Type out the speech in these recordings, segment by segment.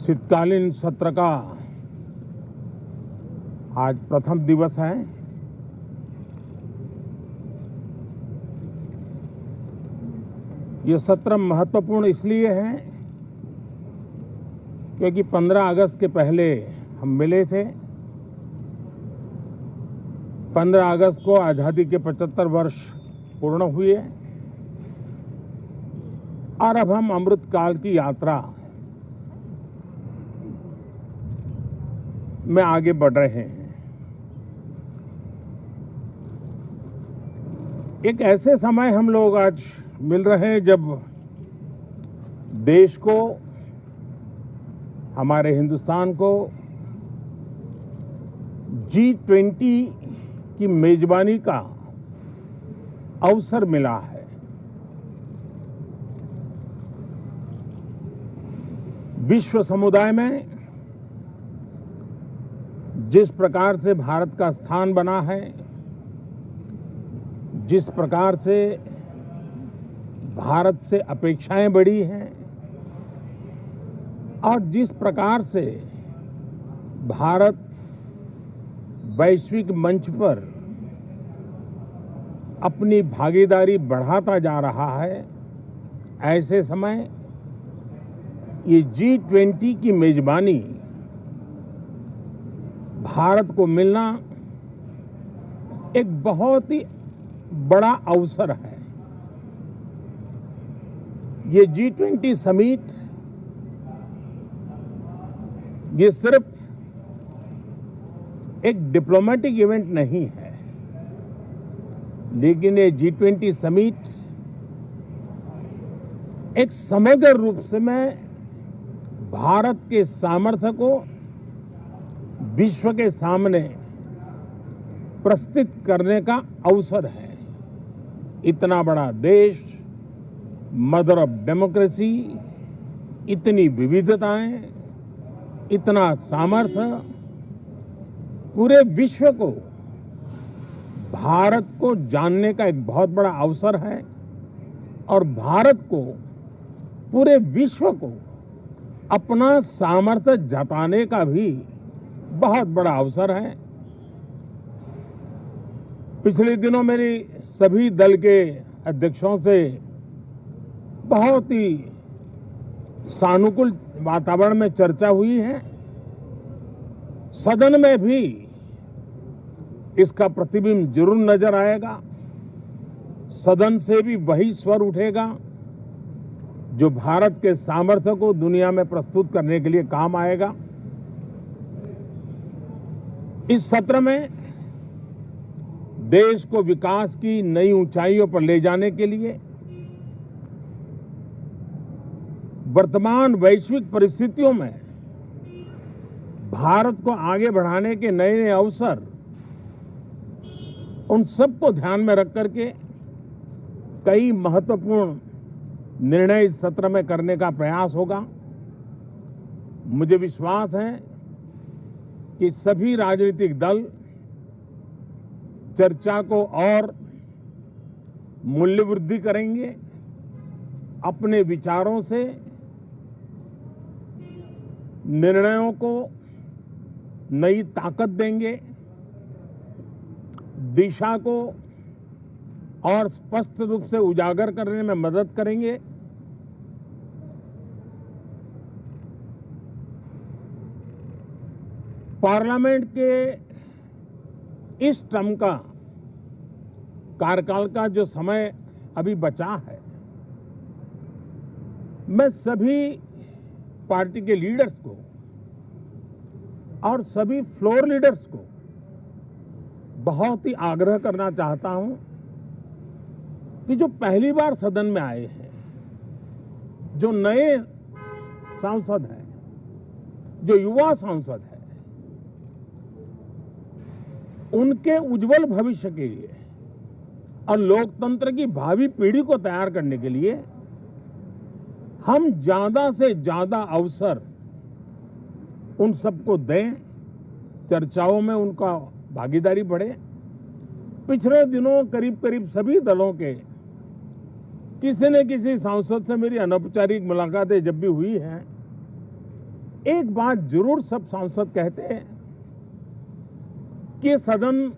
शीतकालीन सत्र का आज प्रथम दिवस है। ये सत्र महत्वपूर्ण इसलिए है क्योंकि 15 अगस्त के पहले हम मिले थे। 15 अगस्त को आज़ादी के 75 वर्ष पूर्ण हुए और अब हम अमृत काल की यात्रा में आगे बढ़ रहे हैं। एक ऐसे समय हम लोग आज मिल रहे हैं जब देश को, हमारे हिंदुस्तान को G20 की मेजबानी का अवसर मिला है। विश्व समुदाय में जिस प्रकार से भारत का स्थान बना है, जिस प्रकार से भारत से अपेक्षाएं बढ़ी हैं और जिस प्रकार से भारत वैश्विक मंच पर अपनी भागीदारी बढ़ाता जा रहा है, ऐसे समय ये G20 की मेजबानी भारत को मिलना एक बहुत ही बड़ा अवसर है। ये G20 समिट ये सिर्फ एक डिप्लोमेटिक इवेंट नहीं है, लेकिन ये G20 समिट एक समग्र रूप से में भारत के सामर्थ्य को विश्व के सामने प्रस्तुत करने का अवसर है। इतना बड़ा देश, मदर ऑफ डेमोक्रेसी, इतनी विविधताएं, इतना सामर्थ्य, पूरे विश्व को भारत को जानने का एक बहुत बड़ा अवसर है और भारत को, पूरे विश्व को अपना सामर्थ्य जताने का भी बहुत बड़ा अवसर है। पिछले दिनों मेरी सभी दल के अध्यक्षों से बहुत ही सानुकूल वातावरण में चर्चा हुई है। सदन में भी इसका प्रतिबिंब जरूर नजर आएगा। सदन से भी वही स्वर उठेगा जो भारत के सामर्थ्य को दुनिया में प्रस्तुत करने के लिए काम आएगा। इस सत्र में देश को विकास की नई ऊंचाइयों पर ले जाने के लिए वर्तमान वैश्विक परिस्थितियों में भारत को आगे बढ़ाने के नए नए अवसर, उन सबको ध्यान में रख करके कई महत्वपूर्ण निर्णय इस सत्र में करने का प्रयास होगा। मुझे विश्वास है कि सभी राजनीतिक दल चर्चा को और मूल्य वृद्धि करेंगे, अपने विचारों से निर्णयों को नई ताकत देंगे, दिशा को और स्पष्ट रूप से उजागर करने में मदद करेंगे। पार्लियामेंट के इस टर्म का कार्यकाल का जो समय अभी बचा है, मैं सभी पार्टी के लीडर्स को और सभी फ्लोर लीडर्स को बहुत ही आग्रह करना चाहता हूं कि जो पहली बार सदन में आए हैं, जो नए सांसद हैं, जो युवा सांसद हैं, उनके उज्जवल भविष्य के लिए और लोकतंत्र की भावी पीढ़ी को तैयार करने के लिए हम ज्यादा से ज्यादा अवसर उन सबको दें, चर्चाओं में उनका भागीदारी बढ़े। पिछले दिनों करीब करीब सभी दलों के किसी न किसी सांसद से मेरी अनौपचारिक मुलाकातें जब भी हुई हैं, एक बात जरूर सब सांसद कहते हैं कि सदन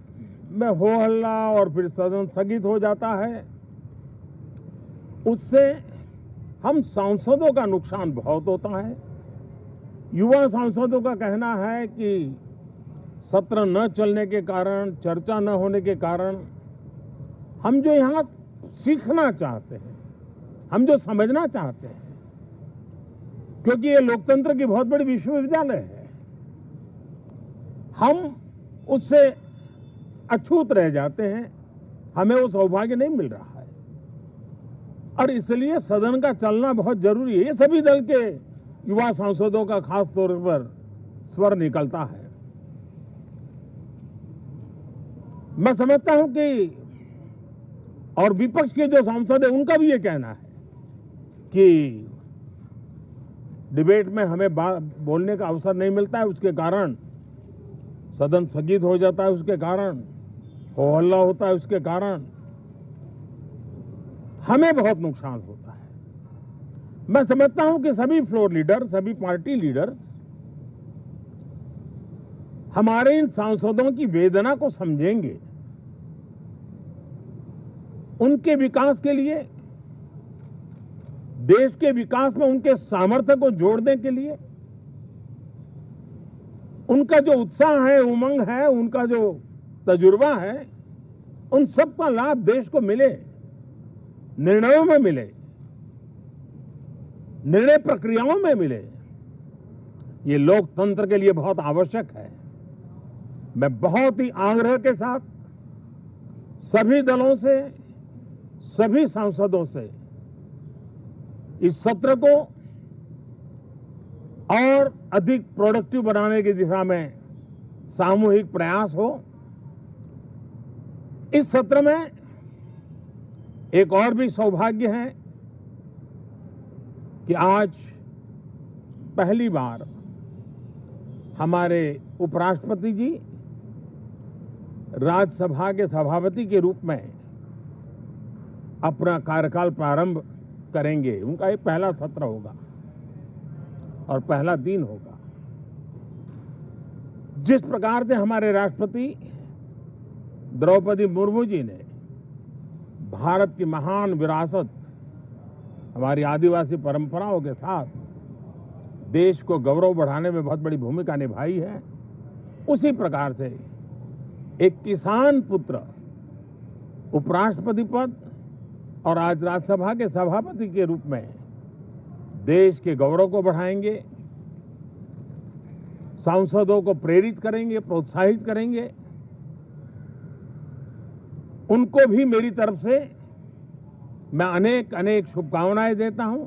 में हो हल्ला और फिर सदन स्थगित हो जाता है, उससे हम सांसदों का नुकसान बहुत होता है। युवा सांसदों का कहना है कि सत्र न चलने के कारण, चर्चा न होने के कारण हम जो यहाँ सीखना चाहते हैं, हम जो समझना चाहते हैं, क्योंकि ये लोकतंत्र की बहुत बड़ी विश्वविद्यालय है, हम उससे अछूत रह जाते हैं, हमें वो सौभाग्य नहीं मिल रहा है और इसलिए सदन का चलना बहुत जरूरी है। ये सभी दल के युवा सांसदों का खास तौर पर स्वर निकलता है। मैं समझता हूं कि और विपक्ष के जो सांसद है उनका भी ये कहना है कि डिबेट में हमें बोलने का अवसर नहीं मिलता है, उसके कारण सदन स्थगित हो जाता है, उसके कारण हो हल्ला होता है, उसके कारण हमें बहुत नुकसान होता है। मैं समझता हूं कि सभी फ्लोर लीडर, सभी पार्टी लीडर्स हमारे इन सांसदों की वेदना को समझेंगे, उनके विकास के लिए, देश के विकास में उनके सामर्थ्य को जोड़ने के लिए, उनका जो उत्साह है, उमंग है, उनका जो तजुर्बा है, उन सब का लाभ देश को मिले, निर्णयों में मिले, निर्णय प्रक्रियाओं में मिले। ये लोकतंत्र के लिए बहुत आवश्यक है। मैं बहुत ही आग्रह के साथ सभी दलों से, सभी सांसदों से इस सत्र को और अधिक प्रोडक्टिव बनाने की दिशा में सामूहिक प्रयास हो। इस सत्र में एक और भी सौभाग्य है कि आज पहली बार हमारे उपराष्ट्रपति जी राज्यसभा के सभापति के रूप में अपना कार्यकाल प्रारंभ करेंगे। उनका एक पहला सत्र होगा और पहला दिन होगा। जिस प्रकार से हमारे राष्ट्रपति द्रौपदी मुर्मू जी ने भारत की महान विरासत, हमारी आदिवासी परंपराओं के साथ देश को गौरव बढ़ाने में बहुत बड़ी भूमिका निभाई है, उसी प्रकार से एक किसान पुत्र उपराष्ट्रपति पद और आज राज्यसभा के सभापति के रूप में देश के गौरव को बढ़ाएंगे, सांसदों को प्रेरित करेंगे, प्रोत्साहित करेंगे। उनको भी मेरी तरफ से मैं अनेक अनेक शुभकामनाएं देता हूं।